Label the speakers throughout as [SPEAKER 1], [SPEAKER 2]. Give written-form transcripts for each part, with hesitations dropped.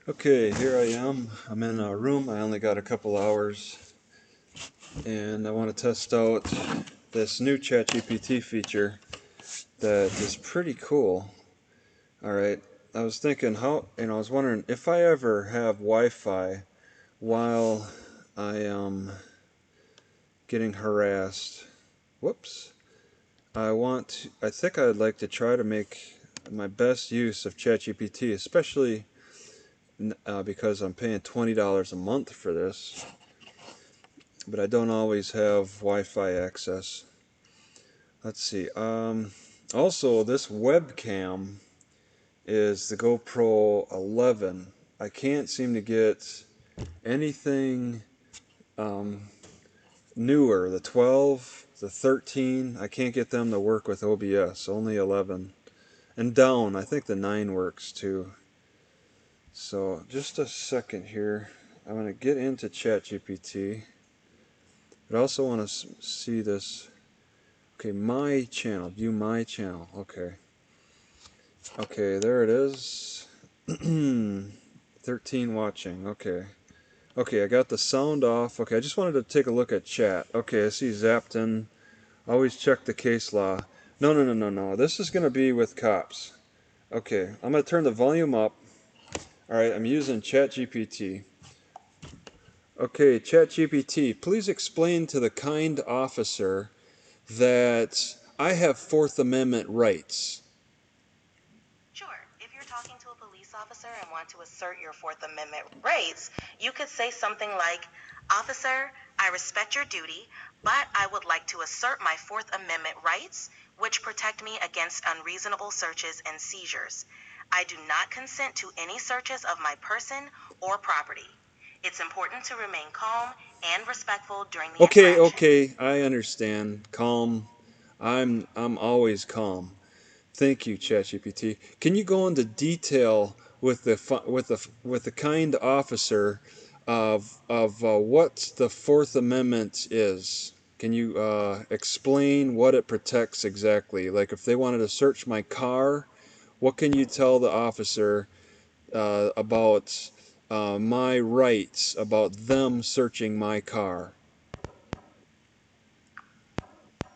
[SPEAKER 1] Okay, here I am. I'm in a room. I only got a couple hours, and I want to test out this new Chatgpt feature that is pretty cool. All right, I was thinking I was wondering if I ever have Wi-Fi while I am getting harassed. Whoops. I think I'd like to try to make my best use of Chatgpt, especially because I'm paying $20 a month for this, but I don't always have Wi-Fi access. Let's see. Also, this webcam is the GoPro 11. I can't seem to get anything um, newer. The 12, the 13, I can't get them to work with OBS. Only 11. And down, I think the 9 works too. So, just a second here. I'm going to get into ChatGPT. But I also want to see this. Okay, my channel. View my channel. Okay. Okay, there it is. 13 watching. Okay. Okay, I got the sound off. Okay, I just wanted to take a look at chat. Okay, I see Zapton. Always check the case law. No, no, no, no, no. This is going to be with cops. Okay, I'm going to turn the volume up. Alright, I'm using ChatGPT. Okay, ChatGPT, please explain to the kind officer that I have Fourth Amendment rights.
[SPEAKER 2] Sure. If you're talking to a police officer and want to assert your Fourth Amendment rights, you could say something like, Officer, I respect your duty, but I would like to assert my Fourth Amendment rights, which protect me against unreasonable searches and seizures. I do not consent to any searches of my person or property. It's important to remain calm and respectful during the
[SPEAKER 1] Okay,
[SPEAKER 2] interaction.
[SPEAKER 1] okay, I understand. Calm. I'm always calm. Thank you, ChatGPT. Can you go into detail with the kind officer of what the Fourth Amendment is? Can you explain what it protects exactly? Like if they wanted to search my car, what can you tell the officer about my rights, about them searching my car?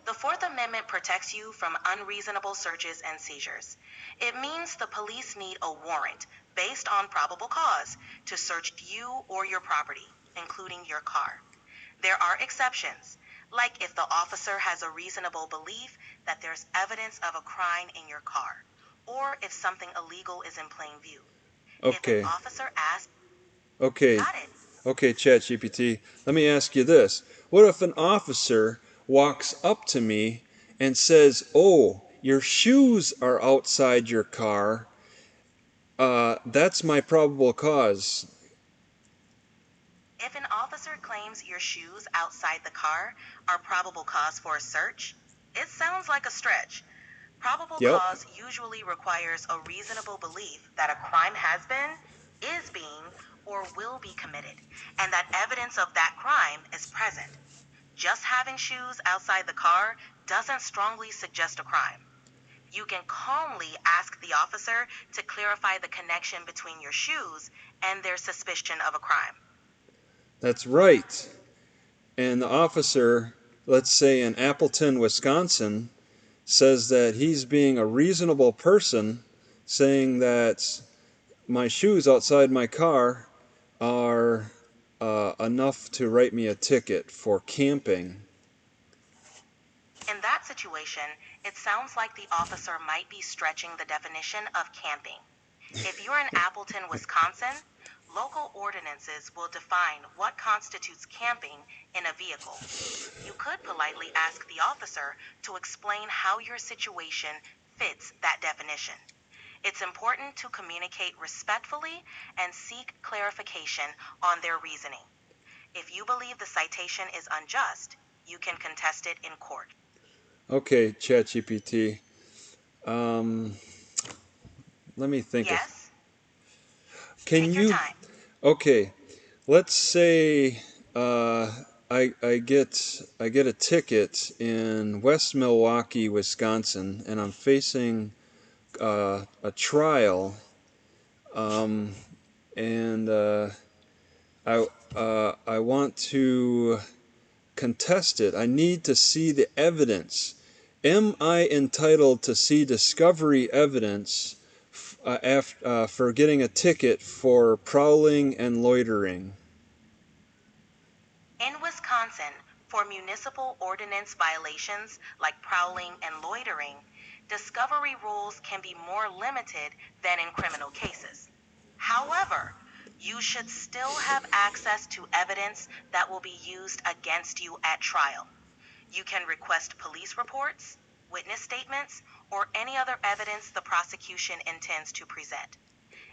[SPEAKER 2] The Fourth Amendment protects you from unreasonable searches and seizures. It means the police need a warrant based on probable cause to search you or your property, including your car. There are exceptions, like if the officer has a reasonable belief that there's evidence of a crime in your car, or if something illegal is in plain view. If an
[SPEAKER 1] Okay,
[SPEAKER 2] officer asks,
[SPEAKER 1] okay,
[SPEAKER 2] got it.
[SPEAKER 1] okay, ChatGPT. Let me ask you this: what if an officer walks up to me and says, "Oh, your shoes are outside your car"? That's my probable cause.
[SPEAKER 2] If an officer claims your shoes outside the car are probable cause for a search, it sounds like a stretch. Probable
[SPEAKER 1] Yep.
[SPEAKER 2] cause usually requires a reasonable belief that a crime has been, is being, or will be committed, and that evidence of that crime is present. Just having shoes outside the car doesn't strongly suggest a crime. You can calmly ask the officer to clarify the connection between your shoes and their suspicion of a crime.
[SPEAKER 1] That's right. And the officer, let's say in Appleton, Wisconsin, says that he's being a reasonable person, saying that my shoes outside my car are enough to write me a ticket for camping.
[SPEAKER 2] In that situation, it sounds like the officer might be stretching the definition of camping. If you're in Appleton, Wisconsin, local ordinances will define what constitutes camping in a vehicle. You could politely ask the officer to explain how your situation fits that definition. It's important to communicate respectfully and seek clarification on their reasoning. If you believe the citation is unjust, you can contest it in court.
[SPEAKER 1] Okay, ChatGPT. Um, let me think of.
[SPEAKER 2] Yes?
[SPEAKER 1] Can
[SPEAKER 2] Take your
[SPEAKER 1] you?
[SPEAKER 2] time.
[SPEAKER 1] Okay, let's say uh, I get a ticket in West Milwaukee, Wisconsin, and I'm facing a trial. Um, and I want to contest it. I need to see the evidence. Am I entitled to see discovery evidence for getting a ticket for prowling and loitering?
[SPEAKER 2] In Wisconsin, for municipal ordinance violations like prowling and loitering, discovery rules can be more limited than in criminal cases. However, you should still have access to evidence that will be used against you at trial. You can request police reports, witness statements, or any other evidence the prosecution intends to present.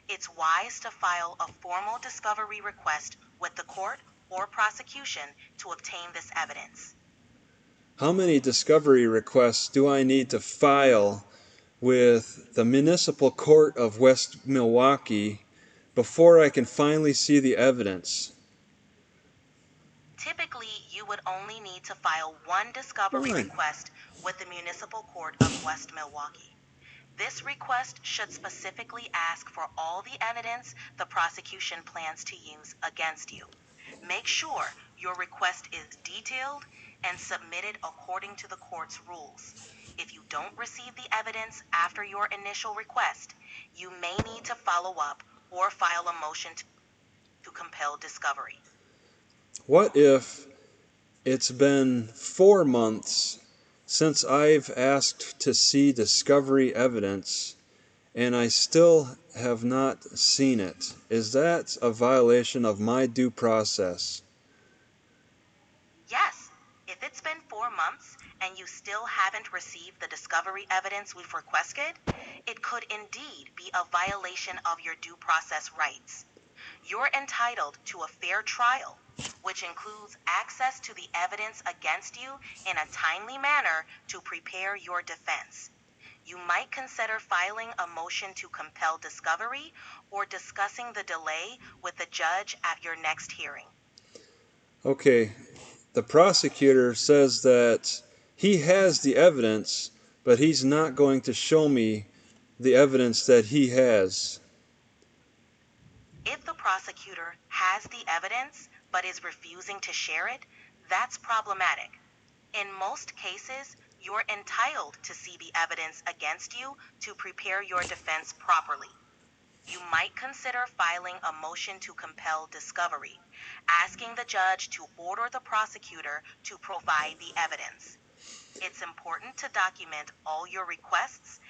[SPEAKER 2] It's wise to file a formal discovery request with the court or prosecution to obtain this evidence.
[SPEAKER 1] How many discovery requests do I need to file with the Municipal Court of West Milwaukee before I can finally see the evidence?
[SPEAKER 2] Typically, you would only need to file one discovery
[SPEAKER 1] One.
[SPEAKER 2] request with the Municipal Court of West Milwaukee. This request should specifically ask for all the evidence the prosecution plans to use against you. Make sure your request is detailed and submitted according to the court's rules. If you don't receive the evidence after your initial request, you may need to follow up or file a motion to compel discovery.
[SPEAKER 1] What if it's been 4 months since I've asked to see discovery evidence and I still have not seen it? Is that a violation of my due process?
[SPEAKER 2] Yes, if it's been 4 months and you still haven't received the discovery evidence we've requested, it could indeed be a violation of your due process rights. You're entitled to a fair trial, which includes access to the evidence against you in a timely manner to prepare your defense. You might consider filing a motion to compel discovery or discussing the delay with the judge at your next hearing.
[SPEAKER 1] Okay, the prosecutor says that he has the evidence, but he's not going to show me the evidence that he has.
[SPEAKER 2] If the prosecutor has the evidence but is refusing to share it, that's problematic. In most cases, you're entitled to see the evidence against you to prepare your defense properly. You might consider filing a motion to compel discovery, asking the judge to order the prosecutor to provide the evidence. It's important to document all your requests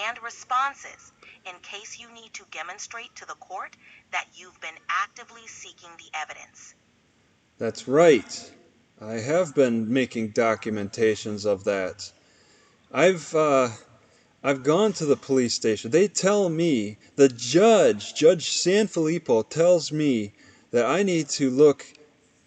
[SPEAKER 2] and responses in case you need to demonstrate to the court that you've been actively seeking the evidence.
[SPEAKER 1] That's right. I have been making documentations of that. I've gone to the police station. They tell me, Judge Sanfilippo tells me that I need to look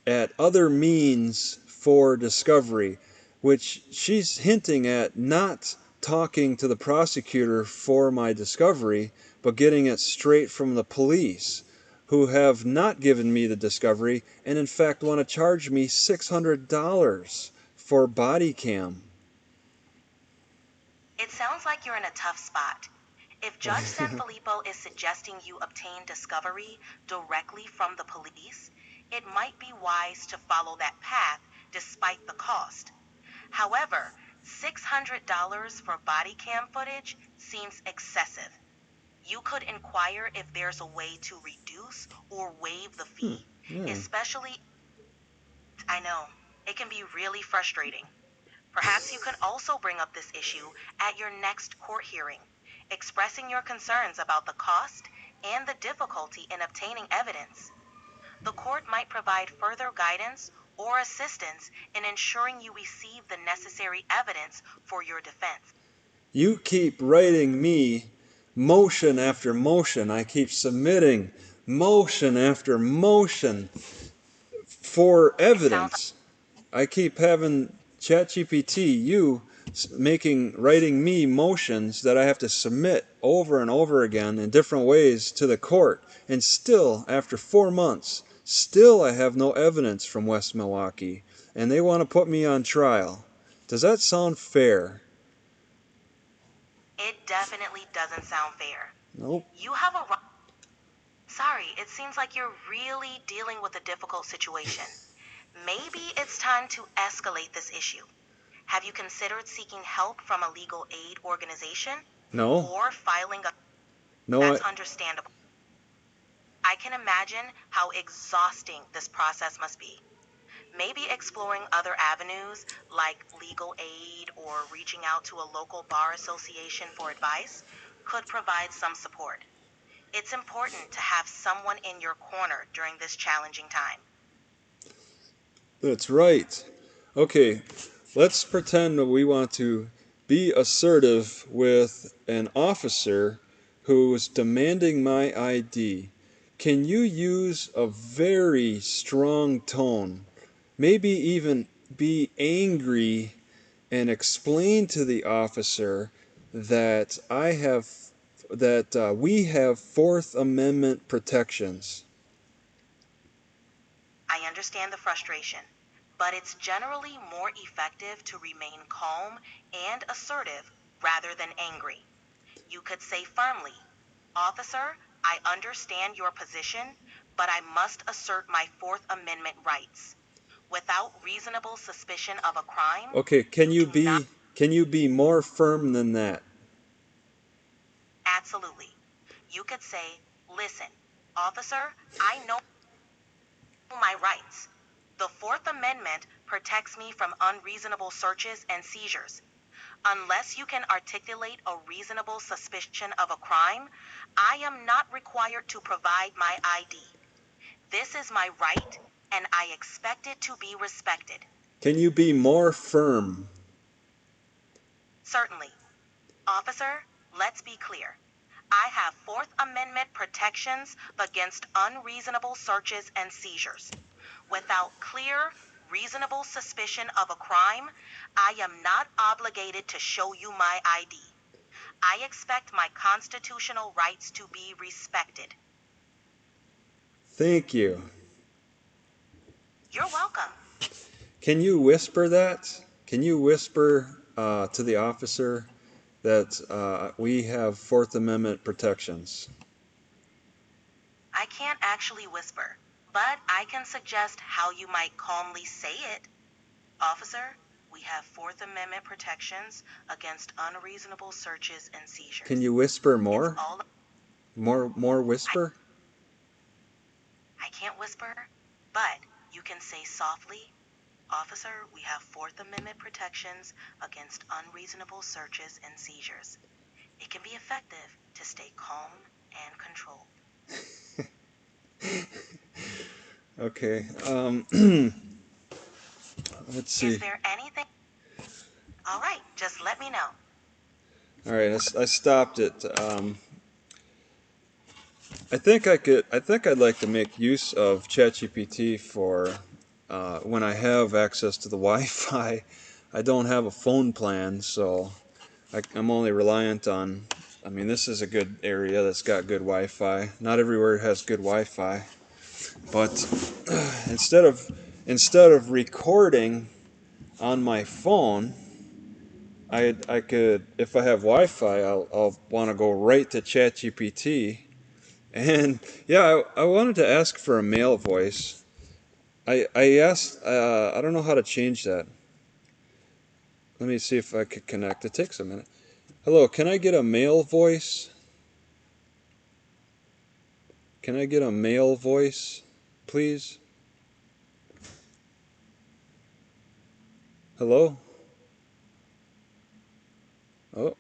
[SPEAKER 1] at other means for discovery, which she's hinting at not talking to the prosecutor for my discovery, but getting it straight from the police, who have not given me the discovery and in fact want to charge me $600 for body cam.
[SPEAKER 2] It sounds like you're in a tough spot. If Judge Sanfilippo is suggesting you obtain discovery directly from the police, it might be wise to follow that path despite the cost. However, $600 for body cam footage seems excessive. You could inquire if there's a way to reduce or waive the fee,
[SPEAKER 1] Yeah.
[SPEAKER 2] especially, I know, it can be really frustrating. Perhaps you can also bring up this issue at your next court hearing, expressing your concerns about the cost and the difficulty in obtaining evidence. The court might provide further guidance or assistance in ensuring you receive the necessary evidence for your defense.
[SPEAKER 1] You keep writing me motion after motion. I keep submitting motion after motion for
[SPEAKER 2] It sounds
[SPEAKER 1] evidence. I keep having Chatgpt, writing me motions that I have to submit over and over again in different ways to the court. And still, after 4 months, still I have no evidence from West Milwaukee. And they want to put me on trial. Does that sound fair?
[SPEAKER 2] It definitely doesn't sound fair.
[SPEAKER 1] Nope.
[SPEAKER 2] You have a right. Sorry, It seems like you're really dealing with a difficult situation. Maybe it's time to escalate this issue. Have you considered seeking help from a legal aid organization
[SPEAKER 1] No,
[SPEAKER 2] or filing a...
[SPEAKER 1] no,
[SPEAKER 2] That's understandable. I can imagine how exhausting this process must be. Maybe exploring other avenues like legal aid or reaching out to a local bar association for advice could provide some support. It's important to have someone in your corner during this challenging time.
[SPEAKER 1] that's right. Okay, let's pretend that we want to be assertive with an officer who's demanding my ID. Can you use a very strong tone? Maybe even be angry and explain to the officer that we have Fourth Amendment protections.
[SPEAKER 2] I understand the frustration, but it's generally more effective to remain calm and assertive rather than angry. You could say firmly, Officer, I understand your position, but I must assert my Fourth Amendment rights. Without reasonable suspicion of a crime,
[SPEAKER 1] Okay,
[SPEAKER 2] you do not...
[SPEAKER 1] can you be more firm than that?
[SPEAKER 2] Absolutely. You could say, listen, officer, I know my rights. The Fourth Amendment protects me from unreasonable searches and seizures. Unless you can articulate a reasonable suspicion of a crime, I am not required to provide my ID. This is my right, and I expect it to be respected.
[SPEAKER 1] Can you be more firm?
[SPEAKER 2] Certainly. Officer, let's be clear. I have Fourth Amendment protections against unreasonable searches and seizures. Without clear, reasonable suspicion of a crime, I am not obligated to show you my ID. I expect my constitutional rights to be respected.
[SPEAKER 1] Thank you.
[SPEAKER 2] You're welcome.
[SPEAKER 1] Can you whisper that? Can you whisper to the officer that we have Fourth Amendment protections?
[SPEAKER 2] I can't actually whisper, but I can suggest how you might calmly say it. Officer, we have Fourth Amendment protections against unreasonable searches and
[SPEAKER 1] Can
[SPEAKER 2] seizures.
[SPEAKER 1] you whisper
[SPEAKER 2] It's
[SPEAKER 1] more?
[SPEAKER 2] all...
[SPEAKER 1] More
[SPEAKER 2] I,
[SPEAKER 1] whisper?
[SPEAKER 2] I can't whisper, but you can say softly, Officer, we have Fourth Amendment protections against unreasonable searches and seizures. It can be effective to stay calm and controlled.
[SPEAKER 1] Okay. Let's
[SPEAKER 2] Is
[SPEAKER 1] see.
[SPEAKER 2] there anything? All right, just let me know.
[SPEAKER 1] All right, I stopped it. I think I could. I think I'd like to make use of ChatGPT for when I have access to the Wi-Fi. I don't have a phone plan, so I'm only reliant on. I mean, this is a good area that's got good Wi-Fi. Not everywhere has good Wi-Fi, but instead of recording on my phone, I could, if I have Wi-Fi, I'll want to go right to ChatGPT. And yeah, I wanted to ask for a male voice. I asked, I don't know how to change that. Let me see if I could connect. It takes a minute. Hello, can I get a male voice? Can I get a male voice, please? Hello? Oh,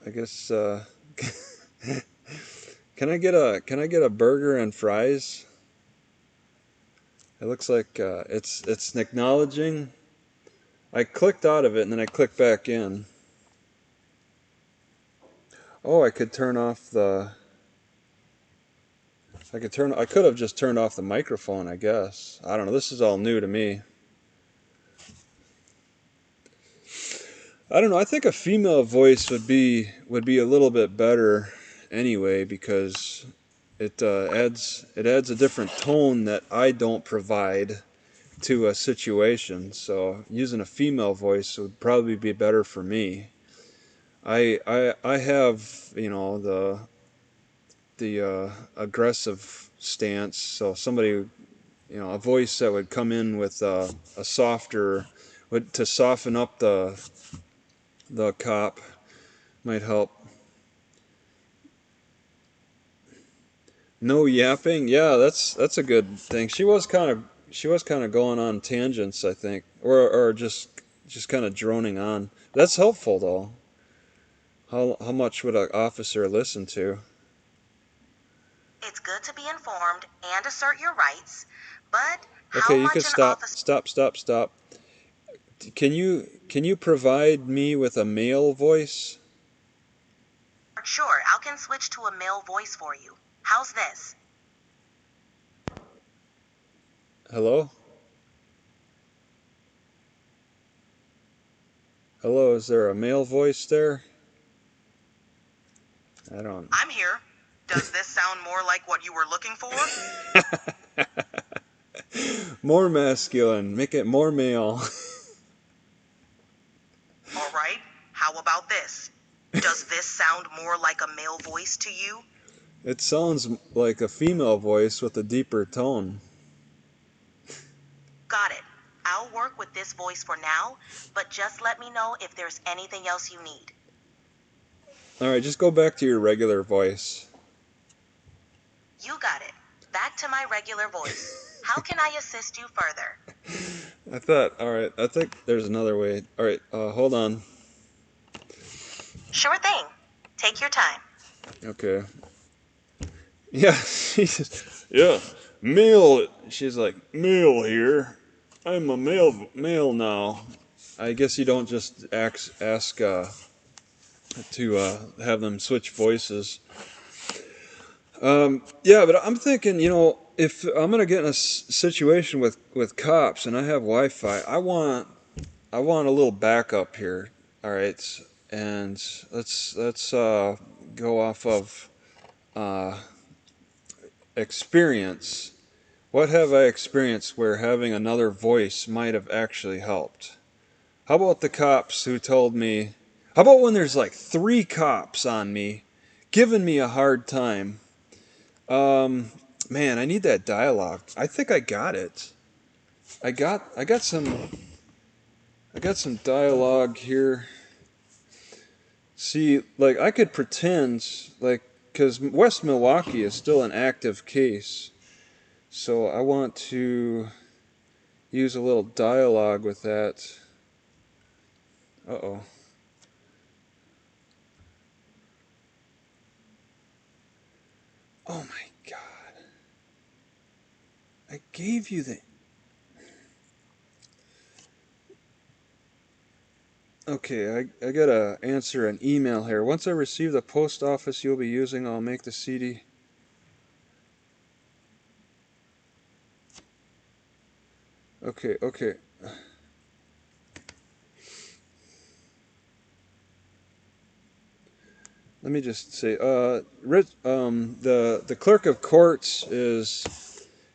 [SPEAKER 1] I guess, can I get a burger and fries? It looks like it's acknowledging. I clicked out of it and then I clicked back in. Oh, I could turn off the. I could have just turned off the microphone, I guess. I don't know. This is all new to me. I don't know. I think a female voice would be a little bit better anyway because it adds a different tone that I don't provide to a situation. So using a female voice would probably be better for me. I have, you know, the aggressive stance. So somebody, a voice that would come in with a softer, to soften up the cop might help. No yapping. Yeah, that's a good thing. She was kind of going on tangents, I think, or just kind of droning on. That's helpful though. How much would an officer listen to?
[SPEAKER 2] It's good to be informed and assert your rights, but how
[SPEAKER 1] Okay, you can
[SPEAKER 2] much an
[SPEAKER 1] stop.
[SPEAKER 2] officer...
[SPEAKER 1] Stop. Stop. Stop. Can you provide me with a male voice?
[SPEAKER 2] Sure, I can switch to a male voice for you. How's this?
[SPEAKER 1] Hello? Hello, is there a male voice there? I don't.
[SPEAKER 2] I'm here. Does this sound more like what you were looking for?
[SPEAKER 1] More masculine. Make it more male.
[SPEAKER 2] All right. How about this? Does this sound more like a male voice to you?
[SPEAKER 1] It sounds like a female voice with a deeper tone.
[SPEAKER 2] Got it. I'll work with this voice for now, but just let me know if there's anything else you need.
[SPEAKER 1] Alright, just go back to your regular voice.
[SPEAKER 2] You got it. Back to my regular voice. How can I assist you further?
[SPEAKER 1] Alright, I think there's another way. Alright, hold on.
[SPEAKER 2] Sure thing. Take your time.
[SPEAKER 1] Okay. Yeah, yeah, male. She's like, male here. I'm a male now. I guess you don't just ask to have them switch voices. Yeah, but I'm thinking, if I'm gonna get in a situation with cops and I have Wi-Fi, I want a little backup here. All right, and let's go off of uh, experience. What have I experienced where having another voice might have actually helped? How about the cops who told me? How about when there's like 3 cops on me, giving me a hard time? Um, Man, I need that dialogue. I think I got it. I got some dialogue here. See, like I could pretend like because West Milwaukee is still an active case, so I want to use a little dialogue with that. Uh-oh. Oh my God. I gave you the... Okay, I gotta answer an email here. Once I receive the post office you'll be using, I'll make the CD. Okay. Let me just say, the clerk of courts is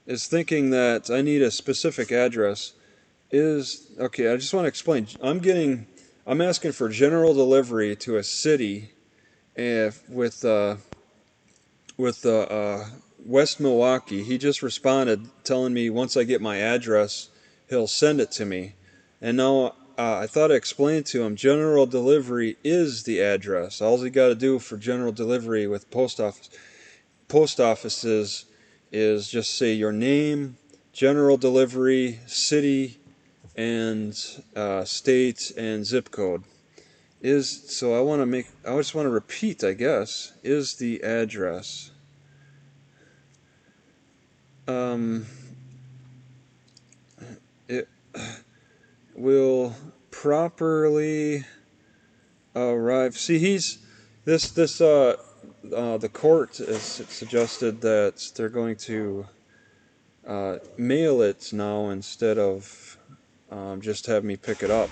[SPEAKER 1] thinking that I need a specific address. Okay, I just want to explain. I'm asking for general delivery to a city, if with West Milwaukee. He just responded telling me once I get my address, he'll send it to me. And now I thought I explained to him general delivery is the address. All he got to do for general delivery with post offices is just say your name, general delivery, city, and state and zip code. So I just want to repeat, I guess, is the address. Um, it will properly arrive. See, the court has suggested that they're going to mail it now instead of just have me pick it up.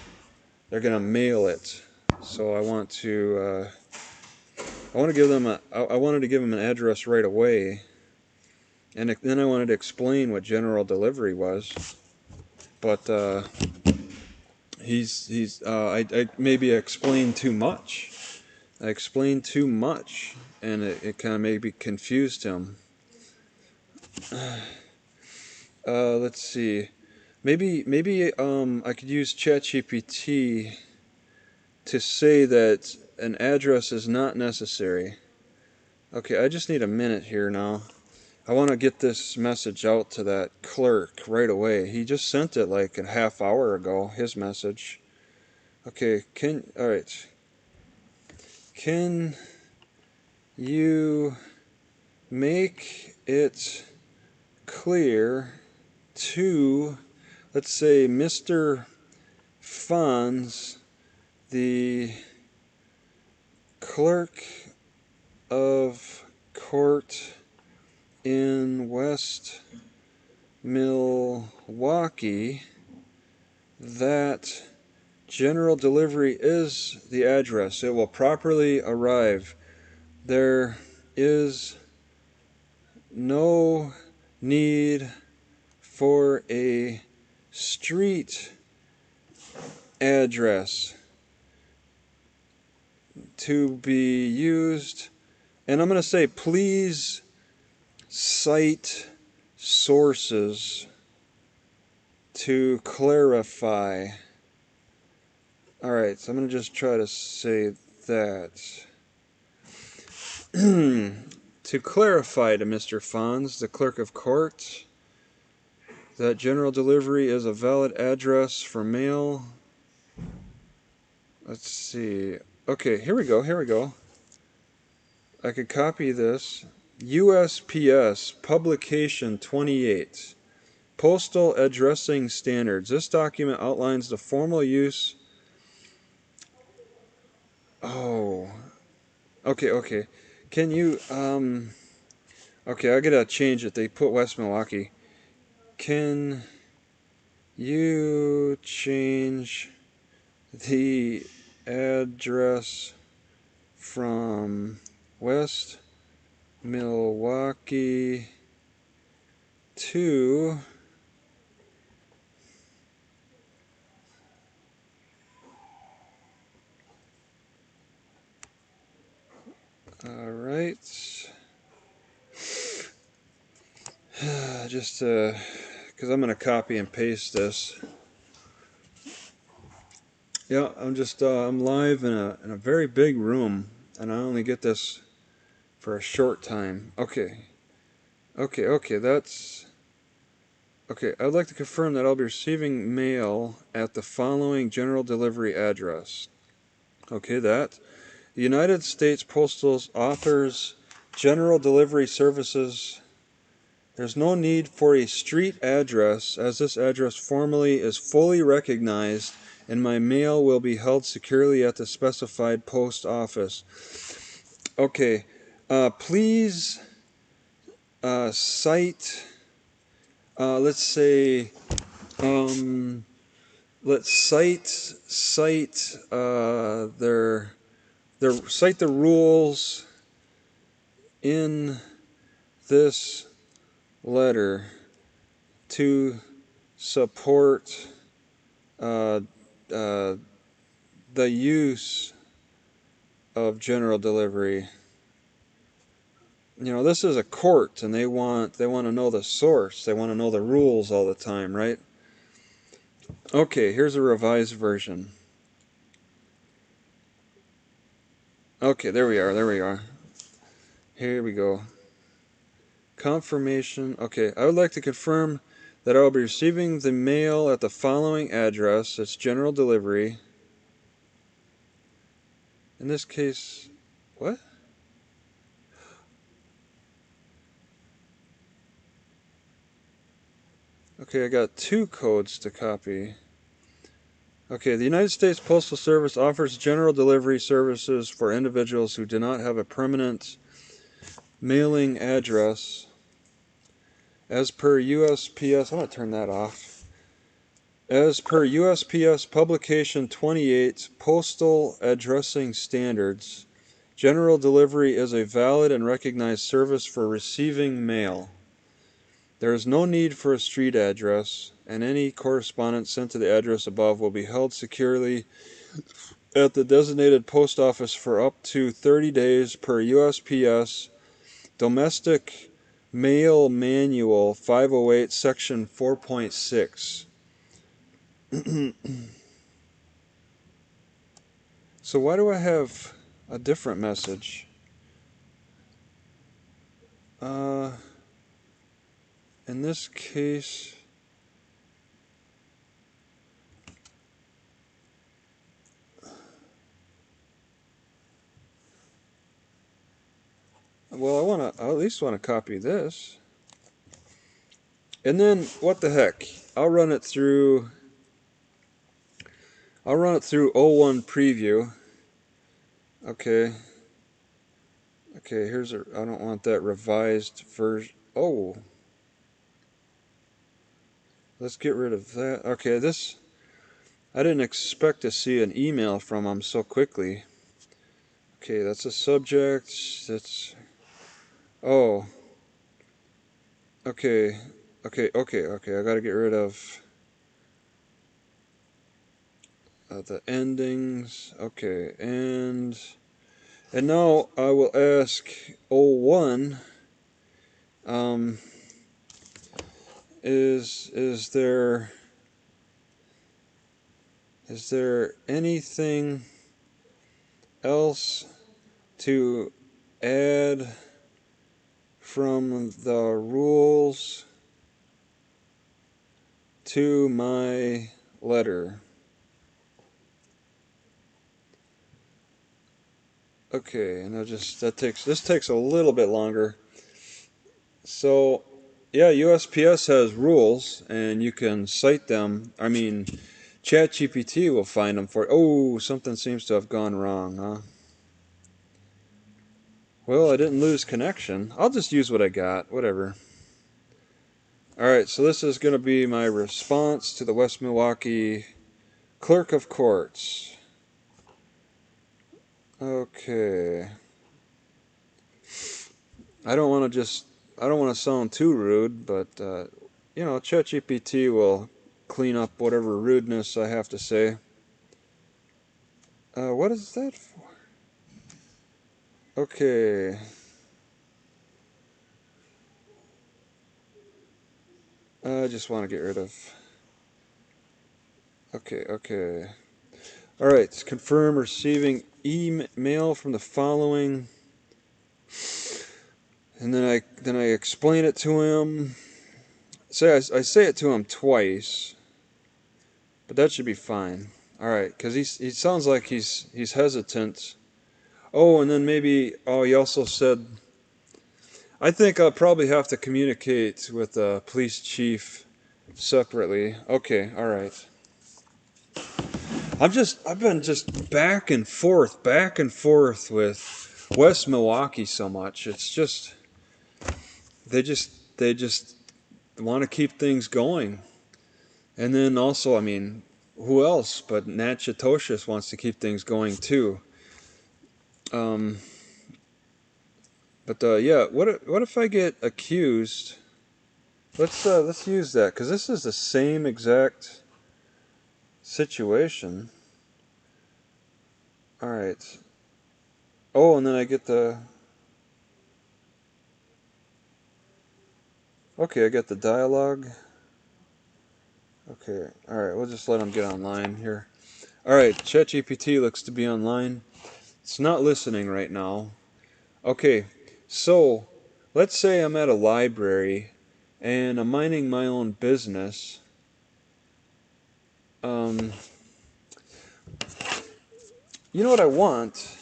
[SPEAKER 1] They're going to mail it. So I want to give them I wanted to give them an address right away, and then I wanted to explain what general delivery was, but I maybe explained too much. I explained too much. and it kind of maybe confused him. Let's see. Maybe I could use ChatGPT to say that an address is not necessary. Okay, I just need a minute here now. I want to get this message out to that clerk right away. He just sent it like a half hour ago, his message. Okay, alright. Can you make it clear to, let's say, Mr. Fonz, the clerk of court in West Milwaukee, that general delivery is the address. It will properly arrive. There is no need for a street address to be used. And I'm going to say, please cite sources to clarify. Alright, so I'm going to just try to say that. To clarify to Mr. Fonz, the clerk of court, that general delivery is a valid address for mail. Let's see. Okay, here we go. I could copy this. USPS, Publication 28. Postal Addressing Standards. This document outlines the formal use. Oh. Okay. Can you, okay, I gotta change it. They put West Milwaukee. Can you change the address from West Milwaukee to alright, just because I'm going to copy and paste this. Yeah, I'm live in a very big room, and I only get this for a short time. Okay, that's okay. I'd like to confirm that I'll be receiving mail at the following general delivery address. Okay, that the United States Postal offers general delivery services. There's no need for a street address, as this address formally is fully recognized, and my mail will be held securely at the specified post office. Okay, please cite, let's say, let's cite cite the rules in this letter to support the use of general delivery. You know, this is a court, and they want to know the source. They want to know the rules all the time, right? Okay, here's a revised version. Okay, there we are. Here we go. Confirmation. Okay, I would like to confirm that I will be receiving the mail at the following address. It's general delivery. In this case, what? Okay, I got two codes to copy. Okay, the United States Postal Service offers general delivery services for individuals who do not have a permanent mailing address. As per USPS, I'm going to turn that off. As per USPS Publication 28, Postal Addressing Standards, general delivery is a valid and recognized service for receiving mail. There is no need for a street address, and any correspondence sent to the address above will be held securely at the designated post office for up to 30 days per USPS Domestic Mail Manual 508, Section 4.6. So why do I have a different message? In this case, well, I at least want to copy this. And then, what the heck? I'll run it through O1 preview. Okay. Okay, here's a, I don't want that revised version. Oh. Let's get rid of that. Okay, this, I didn't expect to see an email from them so quickly. Okay, that's a subject. That's, oh. Okay. Okay. I gotta get rid of the endings. Okay, and now I will ask O1. Is there anything else to add from the rules to my letter? Okay, and this takes a little bit longer. So, yeah, USPS has rules, and you can cite them. I mean, Chatgpt will find them for you. Oh, something seems to have gone wrong, huh? Well, I didn't lose connection. I'll just use what I got, whatever. Alright, so this is going to be my response to the West Milwaukee Clerk of Courts. Okay. I don't want to sound too rude, but, you know, ChatGPT will clean up whatever rudeness I have to say. What is that for? Okay. I just want to get rid of... Okay. Alright, confirm receiving email from the following... And then I explain it to him. I say it to him twice, but that should be fine. All right, because he sounds like he's hesitant. Oh, and then maybe he also said, I think I'll probably have to communicate with the police chief separately. Okay, all right. I've been just back and forth with West Milwaukee so much. It's just they just want to keep things going. And then also, I mean, who else but Natchitoches wants to keep things going too. Yeah, what if I get accused? Let's use that, because this is the same exact situation. All right. Oh, and then I get the... Okay, I get the dialogue. Okay, all right, we'll just let him get online here. All right, ChatGPT looks to be online. It's not listening right now. Okay, so let's say I'm at a library and I'm minding my own business. You know what I want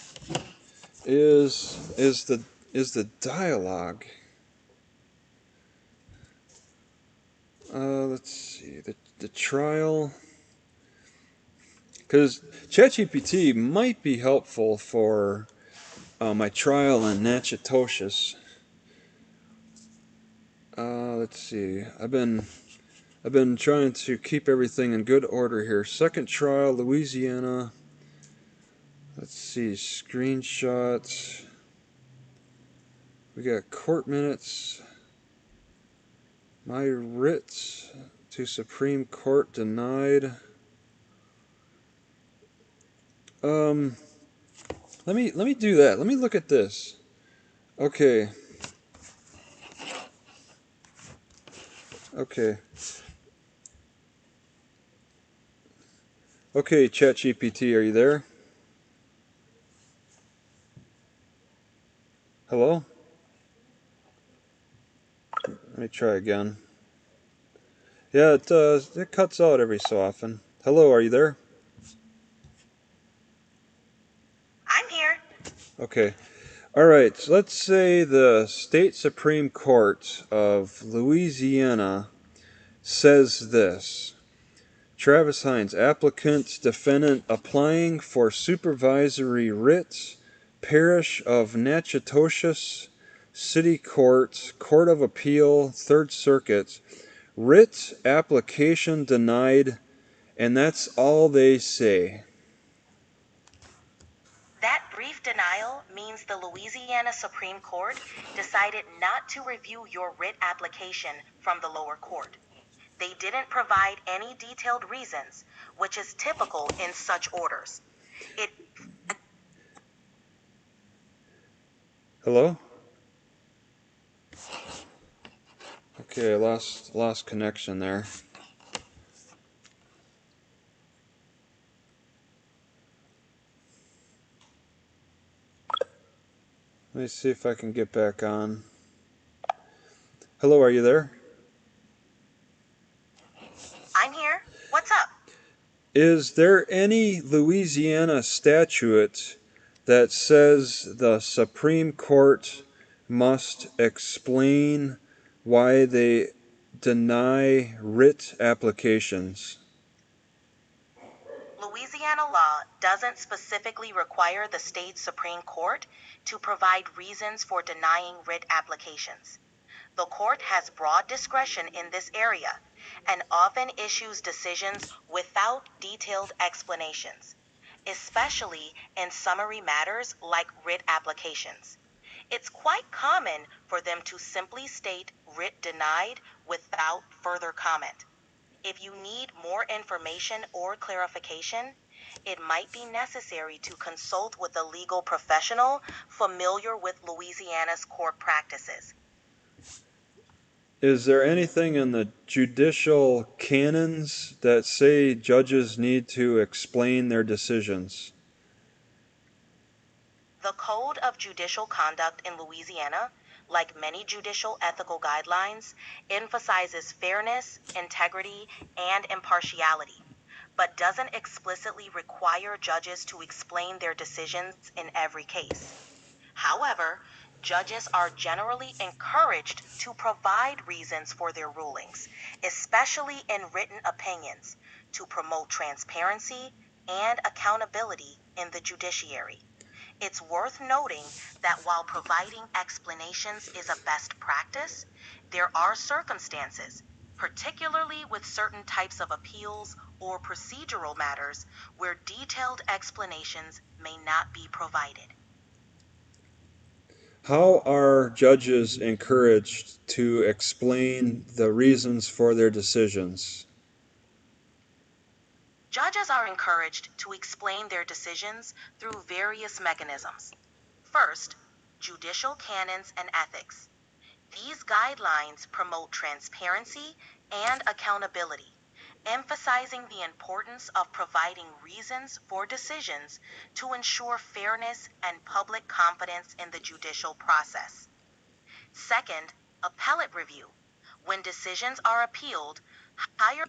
[SPEAKER 1] is the dialogue. Let's see, the trial, because ChatGPT might be helpful for my trial in Natchitoches. Let's see, I've been trying to keep everything in good order here. Second trial, Louisiana. Let's see, screenshots. We got court minutes. My writ to Supreme Court denied. Um, let me do that. Let me look at this. Okay. Okay. Okay, ChatGPT, are you there? Hello? Let me try again. Yeah, it does. It cuts out every so often. Hello, are you there?
[SPEAKER 2] I'm here.
[SPEAKER 1] Okay. All right. So let's say the state Supreme Court of Louisiana says this. Travis Hines, applicant, defendant applying for supervisory writ, Parish of Natchitoches, City Court, Court of Appeal, Third Circuit, writ application denied, and that's all they say.
[SPEAKER 2] That brief denial means the Louisiana Supreme Court decided not to review your writ application from the lower court. They didn't provide any detailed reasons, which is typical in such orders. It
[SPEAKER 1] Hello? Okay, I lost connection there. Let me see if I can get back on. Hello, are you there?
[SPEAKER 2] I'm here. What's up?
[SPEAKER 1] Is there any Louisiana statute that says the Supreme Court must explain why they deny writ applications?
[SPEAKER 2] Louisiana law doesn't specifically require the state Supreme Court to provide reasons for denying writ applications. The court has broad discretion in this area and often issues decisions without detailed explanations, especially in summary matters like writ applications. It's quite common for them to simply state writ denied without further comment. If you need more information or clarification, it might be necessary to consult with a legal professional familiar with Louisiana's court practices.
[SPEAKER 1] Is there anything in the judicial canons that say judges need to explain their decisions?
[SPEAKER 2] The Code of Judicial Conduct in Louisiana, like many judicial ethical guidelines, emphasizes fairness, integrity, and impartiality, but doesn't explicitly require judges to explain their decisions in every case. However, judges are generally encouraged to provide reasons for their rulings, especially in written opinions, to promote transparency and accountability in the judiciary. It's worth noting that while providing explanations is a best practice, there are circumstances, particularly with certain types of appeals or procedural matters, where detailed explanations may not be provided.
[SPEAKER 1] How are judges encouraged to explain the reasons for their decisions?
[SPEAKER 2] Judges are encouraged to explain their decisions through various mechanisms. First, judicial canons and ethics. These guidelines promote transparency and accountability, emphasizing the importance of providing reasons for decisions to ensure fairness and public confidence in the judicial process. Second, appellate review. When decisions are appealed, higher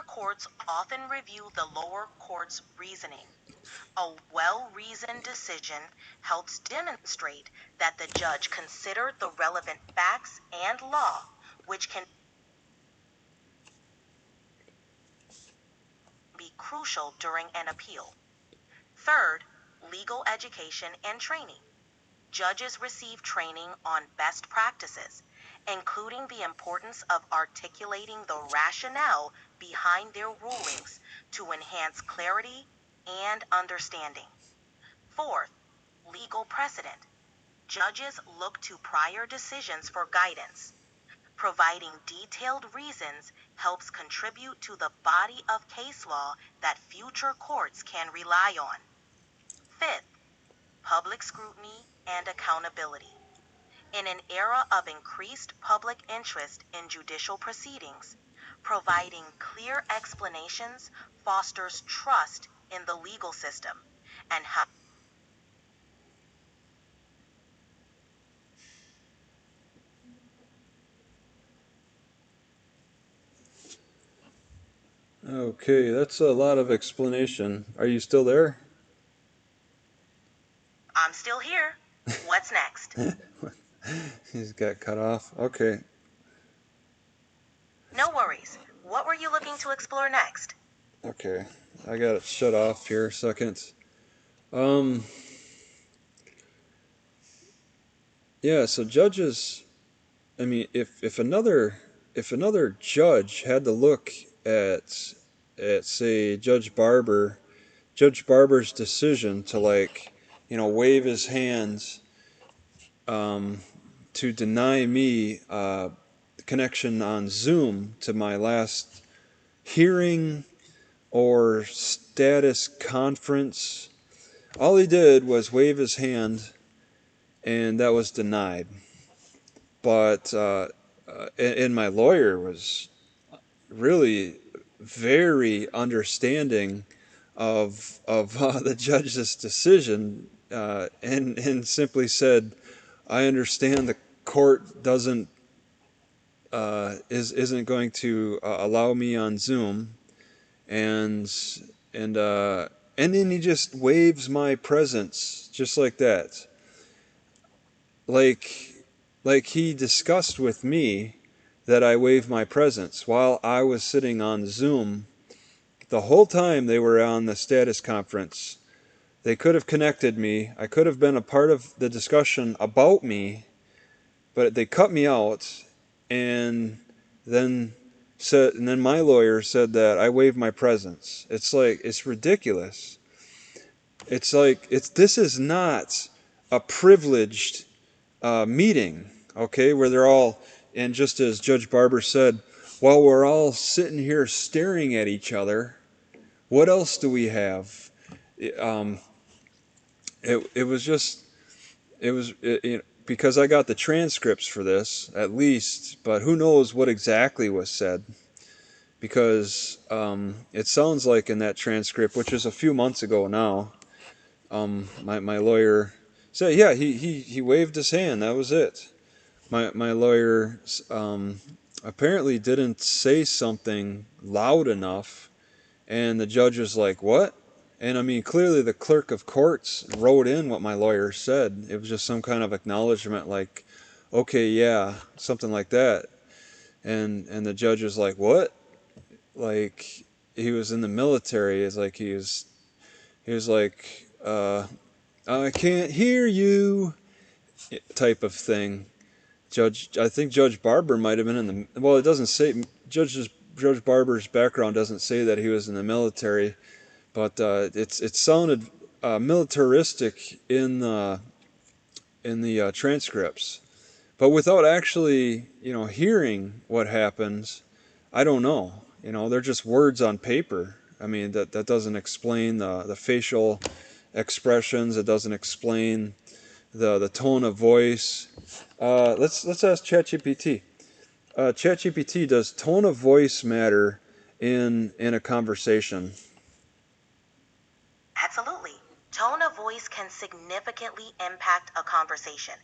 [SPEAKER 2] courts often review the lower court's reasoning. A well reasoned decision helps demonstrate that the judge considered the relevant facts and law, which can be crucial during an appeal. Third, legal education and training. Judges receive training on best practices, including the importance of articulating the rationale behind their rulings to enhance clarity and understanding. Fourth, legal precedent. Judges look to prior decisions for guidance. Providing detailed reasons helps contribute to the body of case law that future courts can rely on. Fifth, public scrutiny and accountability. In an era of increased public interest in judicial proceedings, providing clear explanations fosters trust in the legal system and helps.
[SPEAKER 1] Okay, that's a lot of explanation. Are you still there?
[SPEAKER 2] I'm still here. What's next?
[SPEAKER 1] He's got cut off. Okay.
[SPEAKER 2] No worries. What were you looking to explore next?
[SPEAKER 1] Okay. I got it shut off here a second. Um, yeah, so judges, I mean, if another judge had to look at say Judge Barber's decision to wave his hands to deny me connection on Zoom to my last hearing or status conference. All he did was wave his hand, and that was denied. But and my lawyer was really very understanding of the judge's decision, and simply said, "I understand the court doesn't isn't going to allow me on Zoom," and and uh, and then he just waves my presence just like that, like he discussed with me that I waved my presence while I was sitting on Zoom the whole time they were on the status conference. They could have connected me. I could have been a part of the discussion about me, but they cut me out, and then and then my lawyer said that I waived my presence. It's ridiculous. This is not a privileged meeting, okay, where they're all, and just as Judge Barber said, while we're all sitting here staring at each other, what else do we have? Um, it was just because I got the transcripts for this at least, but who knows what exactly was said, because it sounds like in that transcript, which is a few months ago now, my lawyer said, yeah, he waved his hand, that was it. My lawyer apparently didn't say something loud enough, and the judge was like, "What?" And I mean, clearly the clerk of courts wrote in what my lawyer said. It was just some kind of acknowledgement, like, "Okay, yeah," something like that. And the judge was like, "What?" Like he was in the military. It's like he was like, "I can't hear you," type of thing. I think Judge Barber might have been in the. Well, it doesn't say Judge Barber's background doesn't say that he was in the military, but it sounded militaristic in the transcripts. But without actually, hearing what happens, I don't know. They're just words on paper. I mean, that doesn't explain the facial expressions. It doesn't explain the tone of voice. Let's ask ChatGPT. ChatGPT, does tone of voice matter in a conversation?
[SPEAKER 2] Absolutely. Tone of voice can significantly impact a conversation.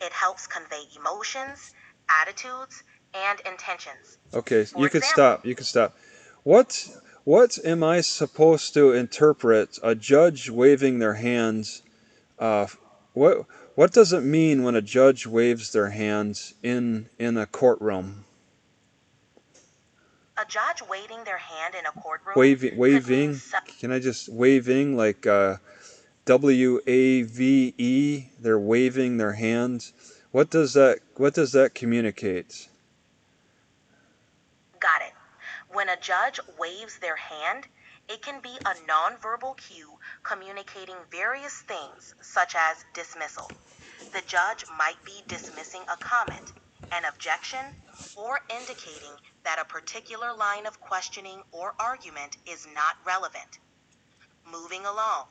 [SPEAKER 2] It helps convey emotions, attitudes, and intentions.
[SPEAKER 1] Okay,
[SPEAKER 2] For
[SPEAKER 1] you could
[SPEAKER 2] example,
[SPEAKER 1] stop. You could stop. What what am I supposed to interpret a judge waving their hands? Uh, what does it mean when a judge waves their hands in a courtroom?
[SPEAKER 2] a judge waving their hand in a courtroom could mean
[SPEAKER 1] Waving. Can I just waving like WAVE? They're waving their hands. What does that communicate?
[SPEAKER 2] got it. When a judge waves their hand, it can be a nonverbal cue communicating various things, such as dismissal. The judge might be dismissing a comment, an objection, or indicating that a particular line of questioning or argument is not relevant. Moving along.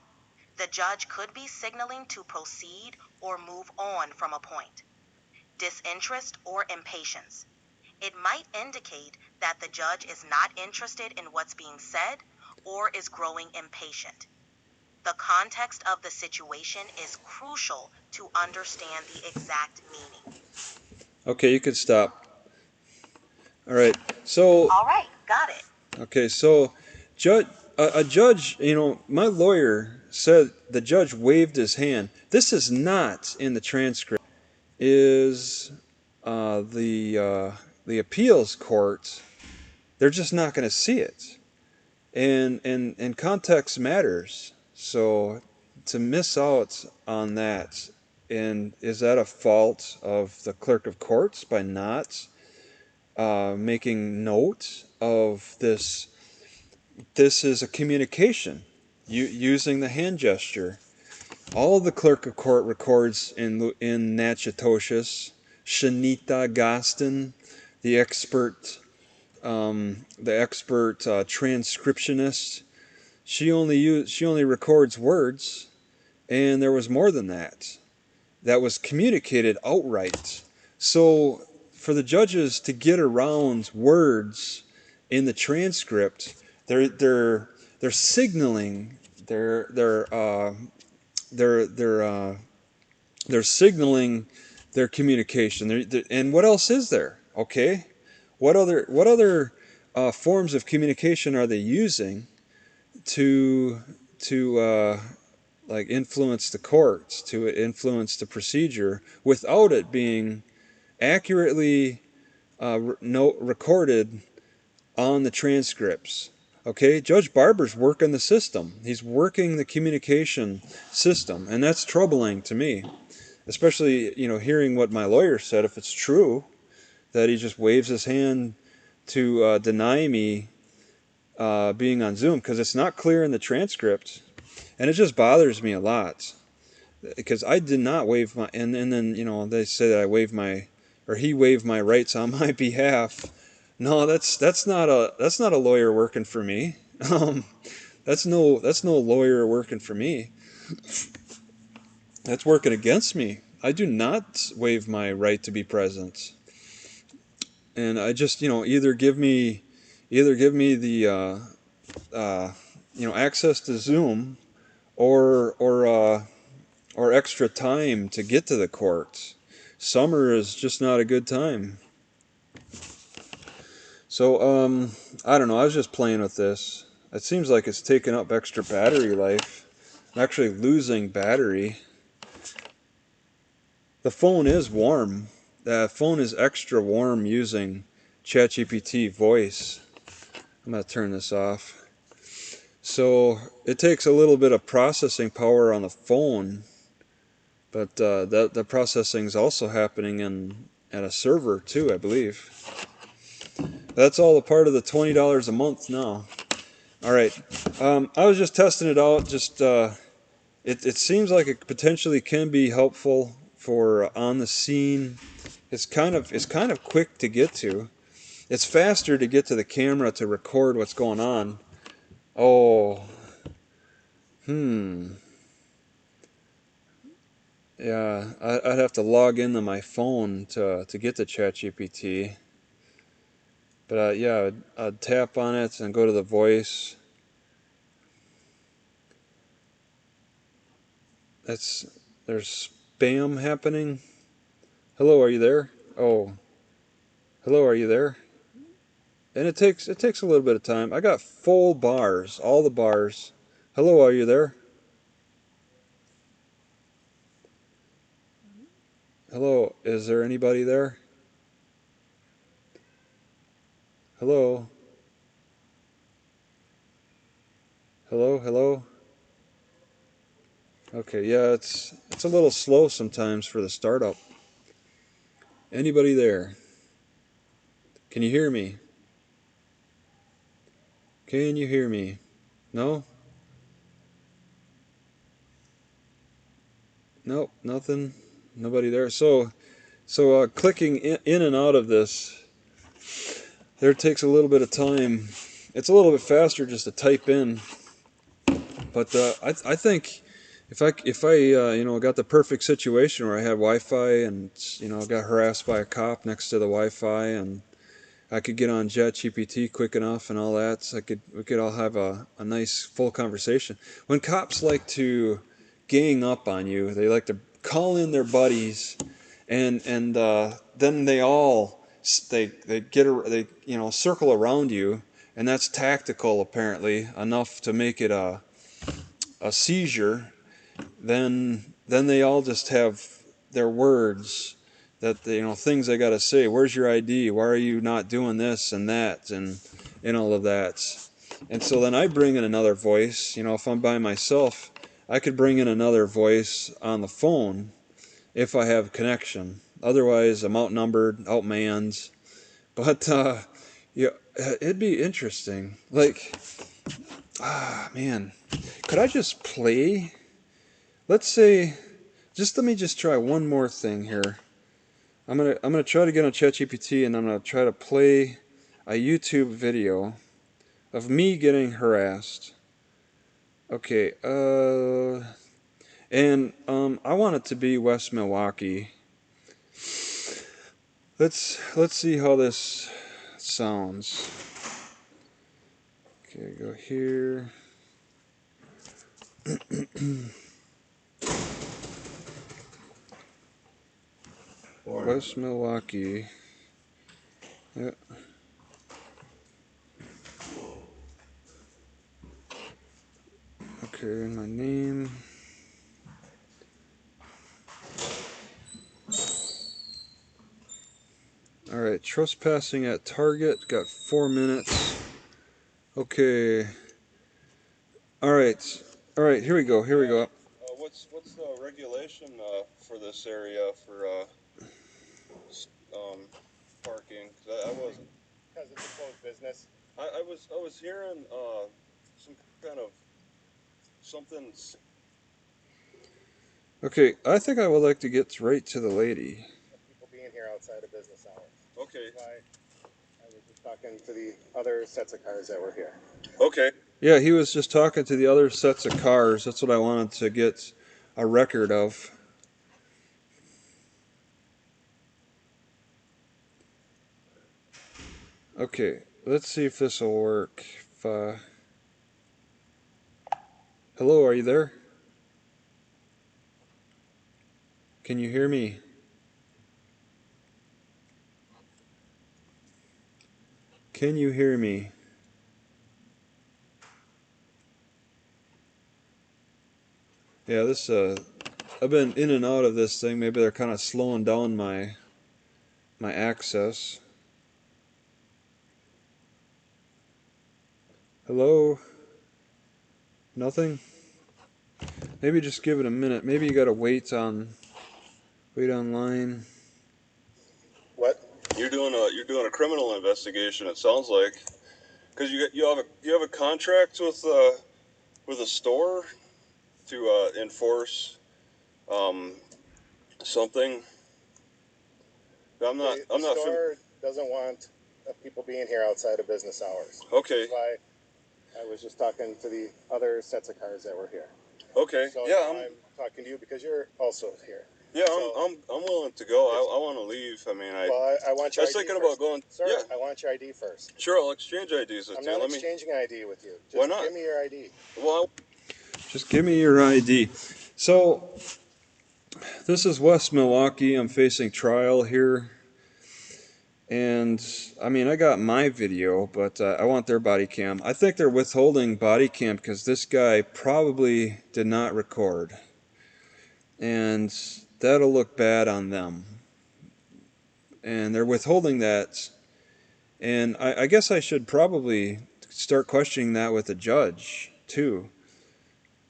[SPEAKER 2] The judge could be signaling to proceed or move on from a point. Disinterest or impatience. It might indicate that the judge is not interested in what's being said or is growing impatient. The context of the situation is crucial to understand the exact meaning.
[SPEAKER 1] Okay, you could stop. All right. So,
[SPEAKER 2] All right, got it.
[SPEAKER 1] okay, so judge, a judge, my lawyer said the judge waved his hand. This is not in the transcript. Is the appeals court? They're just not going to see it, and context matters. So to miss out on that, and is that a fault of the clerk of courts by not making note of this? This is a communication, using the hand gesture. All the clerk of court records in Natchitoches. Shanita Gaston, the expert transcriptionist, she only records words, and there was more than that. That was communicated outright. So for the judges to get around words in the transcript, they're signaling they're signaling their communication. And what else is there? Okay, what other forms of communication are they using to like influence the courts, to influence the procedure, without it being accurately recorded on the transcripts? Okay, Judge Barber's working the system. He's working the communication system, and that's troubling to me, especially hearing what my lawyer said. If it's true that he just waves his hand to deny me being on Zoom, because it's not clear in the transcript, and it just bothers me a lot, because I did not waive my, and then they say that I waived my, or he waived my rights on my behalf. No, that's not a lawyer working for me. That's no lawyer working for me. That's working against me. I do not waive my right to be present, and I just either give me the access to Zoom, or extra time to get to the courts. Summer is just not a good time. So I don't know. I was just playing with this. It seems like it's taking up extra battery life. I'm actually losing battery. The phone is warm. The phone is extra warm using Chatgpt voice. I'm going to turn this off. So it takes a little bit of processing power on the phone, but the processing is also happening at a server too, I believe. That's all a part of the $20 a month now. All right, I was just testing it out. Just it seems like it potentially can be helpful for on the scene. It's kind of quick to get to. It's faster to get to the camera to record what's going on. Oh, yeah, I'd have to log into my phone to get to ChatGPT. But yeah, I'd tap on it and go to the voice. There's spam happening. Hello, are you there? Oh, hello, are you there? And it takes a little bit of time. I got full bars, all the bars. Hello, are you there? Hello, is there anybody there? Hello? Hello, hello? Okay, yeah, it's a little slow sometimes for the startup. Anybody there? Can you hear me? Can you hear me? No? Nope, nothing. Nobody there. So clicking in and out of this there takes a little bit of time. It's a little bit faster just to type in, but I think if I got the perfect situation where I had Wi-Fi and got harassed by a cop next to the Wi-Fi, and I could get on Chatgpt quick enough and all that, so we could all have a nice full conversation. When cops like to gang up on you, they like to call in their buddies, and then they circle around you, and that's tactical apparently enough to make it a seizure. Then they all just have their words that things they got to say. Where's your ID? Why are you not doing this and that and all of that? And so then I bring in another voice. If I'm by myself, I could bring in another voice on the phone if I have connection. Otherwise, I'm outnumbered, outmanned. But yeah, it'd be interesting. Like, man, could I just play? Let's say, let me just try one more thing here. I'm gonna try to get on ChatGPT, and I'm gonna try to play a YouTube video of me getting harassed. Okay, and I want it to be West Milwaukee. Let's see how this sounds. Okay, go here. West Milwaukee. Yeah. Okay, my name. Alright, trespassing at Target. Got 4 minutes. Okay. Alright. Alright, here we go. What's the regulation for this area for parking? 'Cause I wasn't.
[SPEAKER 3] Because it's a closed business.
[SPEAKER 1] I was hearing some kind of something. Okay, I think I would like to get right to the lady.
[SPEAKER 3] People being here outside of business hours.
[SPEAKER 1] Okay.
[SPEAKER 3] That's why I was just talking to the other sets of cars that were here.
[SPEAKER 1] Okay. Yeah, he was just talking to the other sets of cars. That's what I wanted to get a record of. Okay, let's see if this will work. Hello, are you there? Can you hear me? Can you hear me? Yeah, this I've been in and out of this thing. Maybe they're kind of slowing down my access. Hello? Nothing? Maybe just give it a minute. Maybe you gotta wait online.
[SPEAKER 3] What?
[SPEAKER 1] You're doing a criminal investigation. It sounds like, because you have a contract with a store to enforce something. I'm not.
[SPEAKER 3] The store doesn't want people being here outside of business hours.
[SPEAKER 1] Okay.
[SPEAKER 3] That's why I was just talking to the other sets of cars that were here.
[SPEAKER 1] Okay.
[SPEAKER 3] So
[SPEAKER 1] yeah,
[SPEAKER 3] I'm talking to you because you're also here.
[SPEAKER 1] Yeah,
[SPEAKER 3] so,
[SPEAKER 1] I'm willing to go. I want to leave. I mean,
[SPEAKER 3] I want your
[SPEAKER 1] I was
[SPEAKER 3] ID
[SPEAKER 1] thinking
[SPEAKER 3] first.
[SPEAKER 1] about going.
[SPEAKER 3] Sir,
[SPEAKER 1] Yeah.
[SPEAKER 3] I want your ID first.
[SPEAKER 1] Sure, I'll exchange IDs with
[SPEAKER 3] I'm
[SPEAKER 1] you.
[SPEAKER 3] not exchanging ID with you. Just
[SPEAKER 1] why not?
[SPEAKER 3] give me your ID.
[SPEAKER 1] Well, just give me your ID. So, this is West Milwaukee. I'm facing trial here. And, I mean, I got my video, but I want their body cam. I think they're withholding body cam because this guy probably did not record. And that'll look bad on them. And they're withholding that. And I guess I should probably start questioning that with the judge, too.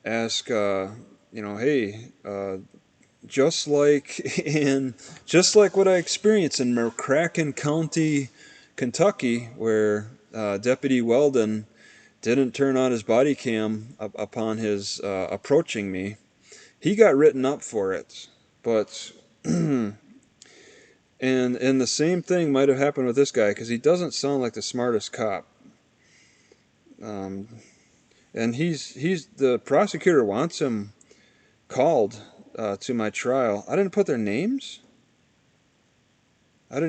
[SPEAKER 1] Ask, hey, just like what I experienced in McCracken County, Kentucky, where Deputy Weldon didn't turn on his body cam upon his approaching me. He got written up for it, but And the same thing might have happened with this guy, because he doesn't sound like the smartest cop. And the prosecutor wants him called to my trial. I didn't put their names. I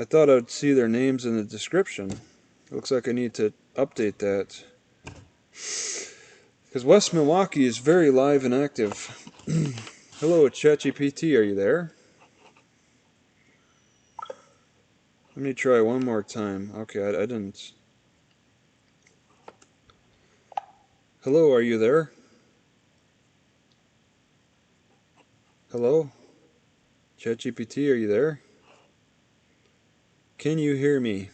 [SPEAKER 1] thought I'd see their names in the description. It looks like I need to update that. Because West Milwaukee is very live and active. Hello, Chatgpt, are you there? Let me try one more time. Okay, I didn't. Hello, are you there? Hello? Chatgpt, are you there? Can you hear me?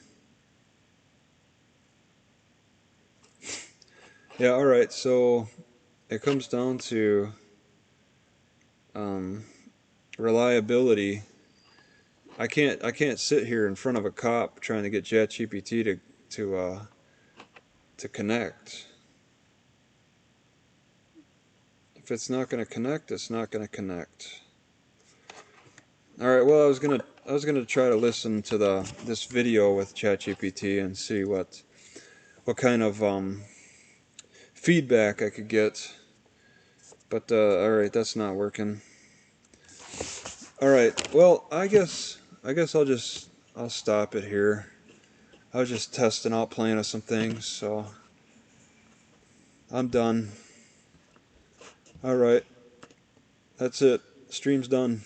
[SPEAKER 1] Yeah, alright, so it comes down to reliability. I can't sit here in front of a cop trying to get Chatgpt to connect. If it's not going to connect, it's not going to connect. All right. Well, I was gonna try to listen to this video with Chatgpt and see what kind of feedback I could get. But all right, that's not working. All right. Well, I guess I'll stop it here. I was just testing out, playing with some things, so I'm done. All right. That's it. Stream's done.